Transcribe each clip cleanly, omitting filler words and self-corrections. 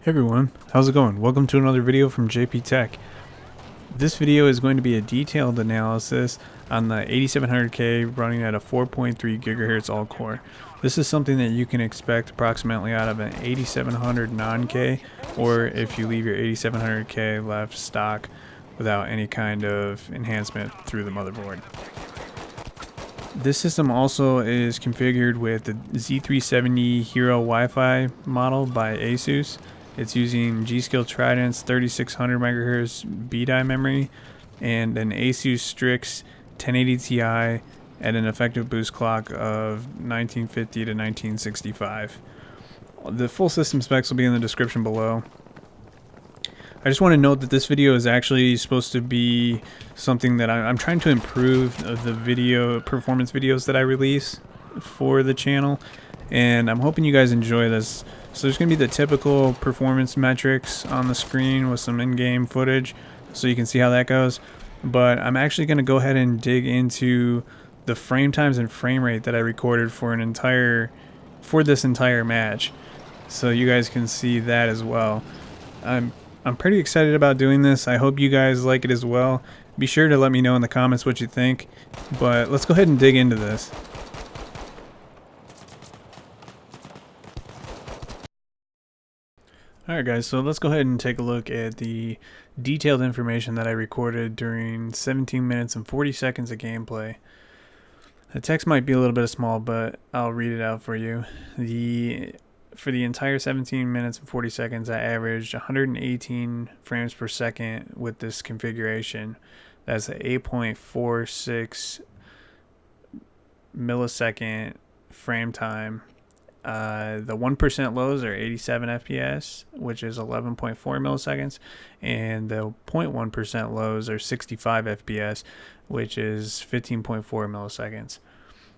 Hey everyone, how's it going? Welcome to another video from JP Tech. This video is going to be a detailed analysis on the 8700K running at a 4.3 gigahertz all-core. This is something that you can expect approximately out of an 8700 non-K, or if you leave your 8700K left stock without any kind of enhancement through the motherboard. This system also is configured with the Z370 Hero Wi-Fi model by ASUS. It's using G.Skill Trident's 3600 MHz BDI memory and an ASUS Strix 1080 Ti at an effective boost clock of 1950 to 1965. The full system specs will be in the description below. I just want to note that this video is actually supposed to be something that I'm trying to improve the video performance videos that I release for the channel, and I'm hoping you guys enjoy this. So there's going to be the typical performance metrics on the screen with some in-game footage so you can see how that goes, but I'm actually going to go ahead and dig into the frame times and frame rate that I recorded for this entire match, so you guys can see that as well. I'm pretty excited about doing this. I hope you guys like it as well. Be sure to let me know in the comments what you think, but let's go ahead and dig into this. Alright guys, so let's go ahead and take a look at the detailed information that I recorded during 17 minutes and 40 seconds of gameplay. The text might be a little bit small, but I'll read it out for you. For the entire 17 minutes and 40 seconds, I averaged 118 frames per second with this configuration. That's an 8.46 millisecond frame time. The 1% lows are 87 FPS, which is 11.4 milliseconds, and the 0.1% lows are 65 FPS, which is 15.4 milliseconds.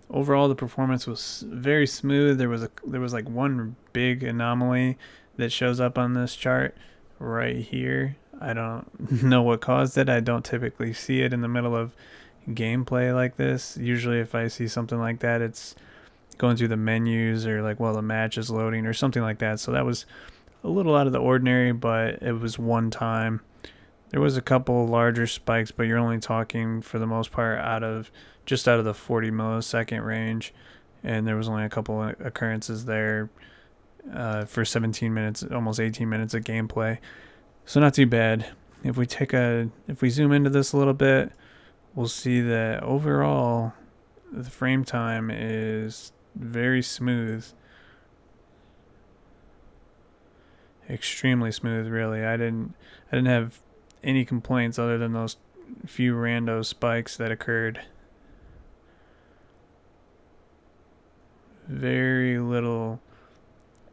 Overall, the performance was very smooth. There was like one big anomaly that shows up on this chart right here. I don't know what caused it. I don't typically see it in the middle of gameplay like this. Usually if I see something like that, it's going through the menus or like while the match is loading or something like that. So that was a little out of the ordinary, but it was one time. There was a couple larger spikes, but you're only talking for the most part just out of the 40 millisecond range, and there was only a couple occurrences there for 17 minutes, almost 18 minutes of gameplay. So not too bad. If we zoom into this a little bit, we'll see that overall the frame time is very smooth. Extremely smooth, really. I didn't have any complaints other than those few rando spikes that occurred. Very little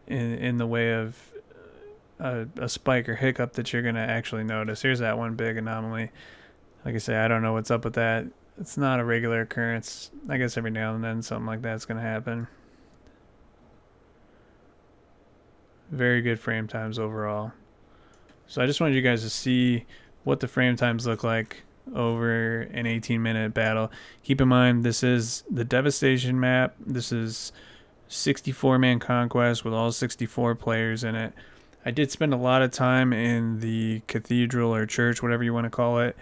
in the way of a spike or hiccup that you're going to actually notice. Here's that one big anomaly. Like I say, I don't know what's up with that. It's not a regular occurrence. I guess every now and then something like that's going to happen. Very good frame times overall. So I just wanted you guys to see what the frame times look like over an 18-minute battle. Keep in mind, this is the Devastation map. This is 64-man Conquest with all 64 players in it. I did spend a lot of time in the cathedral or church, whatever you want to call it,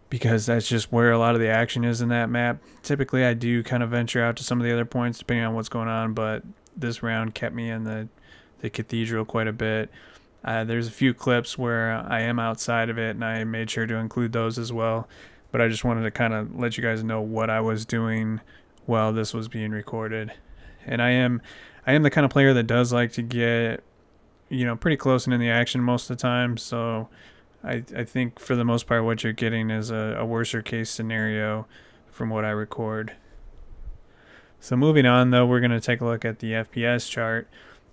because that's just where a lot of the action is in that map. Typically, I do kind of venture out to some of the other points depending on what's going on, but this round kept me in the cathedral quite a bit. There's a few clips where I am outside of it, and I made sure to include those as well. But I just wanted to kind of let you guys know what I was doing while this was being recorded. And I am the kind of player that does like to get, pretty close and in the action most of the time. So I think for the most part what you're getting is a worser case scenario from what I record. So moving on, though, we're going to take a look at the FPS chart.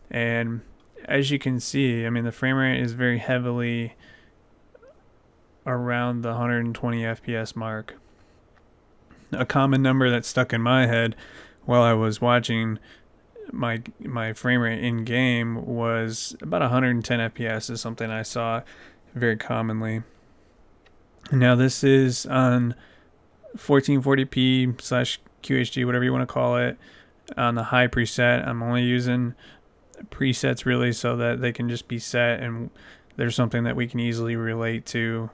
And as you can see, I mean, the frame rate is very heavily around the 120 FPS mark. A common number that stuck in my head while I was watching my frame rate in game was about 110 FPS is something I saw very commonly. Now this is on 1440p / QHD, whatever you want to call it, on the high preset. I'm only using presets really, so that they can just be set and there's something that we can easily relate to.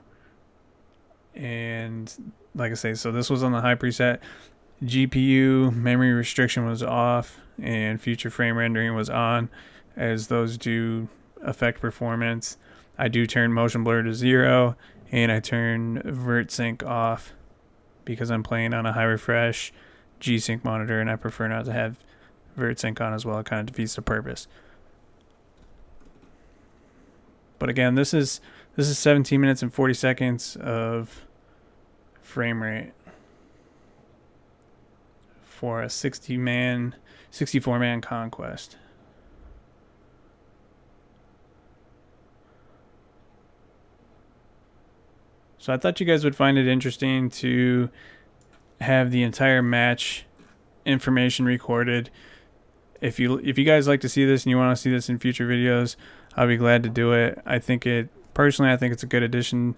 And like I say, so this was on the high preset. GPU memory restriction was off and future frame rendering was on, as those do affect performance. I do turn motion blur to 0 and I turn vert sync off because I'm playing on a high refresh G-Sync monitor and I prefer not to have vert sync on as well. It kind of defeats the purpose. But again, this is 17 minutes and 40 seconds of frame rate for a 64-man Conquest. So I thought you guys would find it interesting to have the entire match information recorded. If you guys like to see this and you want to see this in future videos, I'll be glad to do it. I think it's a good addition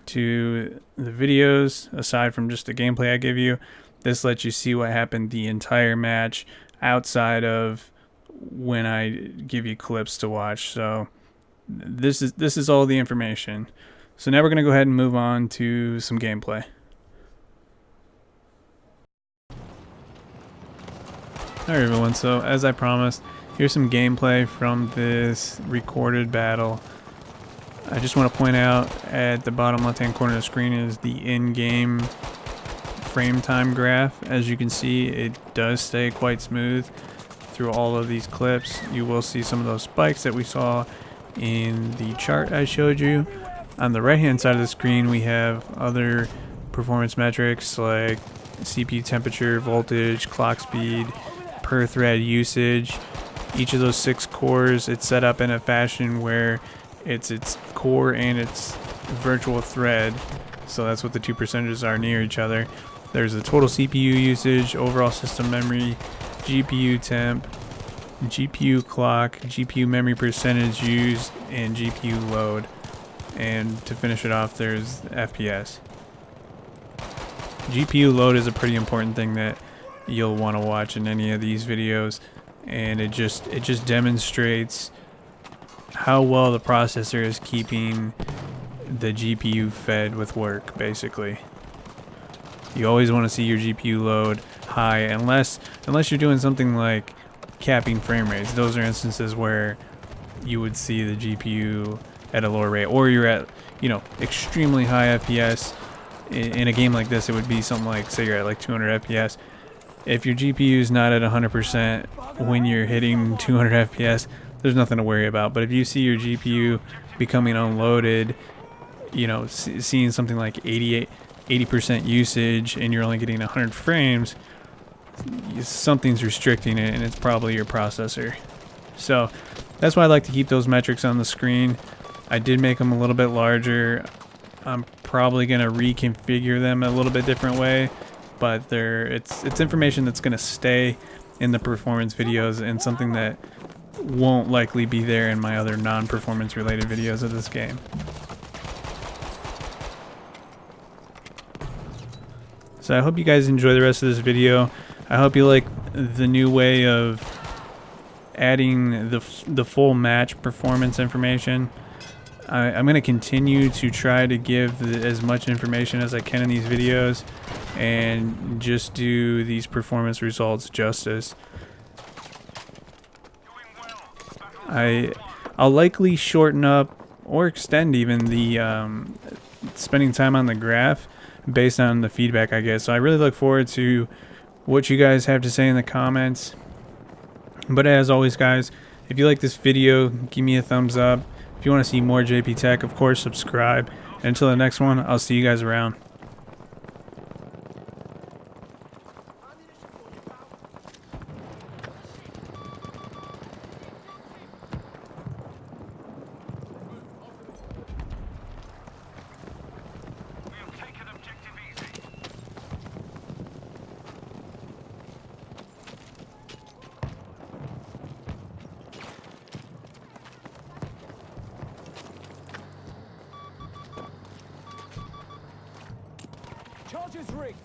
to the videos, aside from just the gameplay I give you. This lets you see what happened the entire match outside of when I give you clips to watch. So this is all the information. So now we're going to go ahead and move on to some gameplay. Alright everyone, so as I promised, here's some gameplay from this recorded battle. I just want to point out at the bottom left hand corner of the screen is the in-game frame time graph. As you can see, it does stay quite smooth through all of these clips. You will see some of those spikes that we saw in the chart I showed you. On the right hand side of the screen we have other performance metrics like CPU temperature, voltage, clock speed, per thread usage. Each of those 6 cores, it's set up in a fashion where it's its core and its virtual thread, so that's what the two percentages are near each other. There's the total CPU usage, overall system memory, GPU temp, GPU clock, GPU memory percentage used, and GPU load. And to finish it off, there's FPS. GPU load is a pretty important thing that you'll want to watch in any of these videos, and it just demonstrates how well the processor is keeping the GPU fed with work. Basically, you always want to see your GPU load high, unless you're doing something like capping frame rates. Those are instances where you would see the GPU at a lower rate, or you're at, extremely high FPS. In a game like this, it would be something like, say you're at like 200 FPS. If your GPU is not at 100% when you're hitting 200 FPS, there's nothing to worry about. But if you see your GPU becoming unloaded, seeing something like 80% usage and you're only getting 100 frames, something's restricting it, and it's probably your processor. So that's why I like to keep those metrics on the screen. I did make them a little bit larger. I'm probably going to reconfigure them a little bit different way, but it's information that's going to stay in the performance videos and something that won't likely be there in my other non-performance related videos of this game. So I hope you guys enjoy the rest of this video. I hope you like the new way of adding the full match performance information. I'm going to continue to try to give as much information as I can in these videos and just do these performance results justice. I'll likely shorten up or extend even the spending time on the graph based on the feedback I get. So I really look forward to what you guys have to say in the comments. But as always, guys, if you like this video, give me a thumbs up. If you want to see more JP Tech, of course, subscribe. And until the next one, I'll see you guys around. Charges rigged.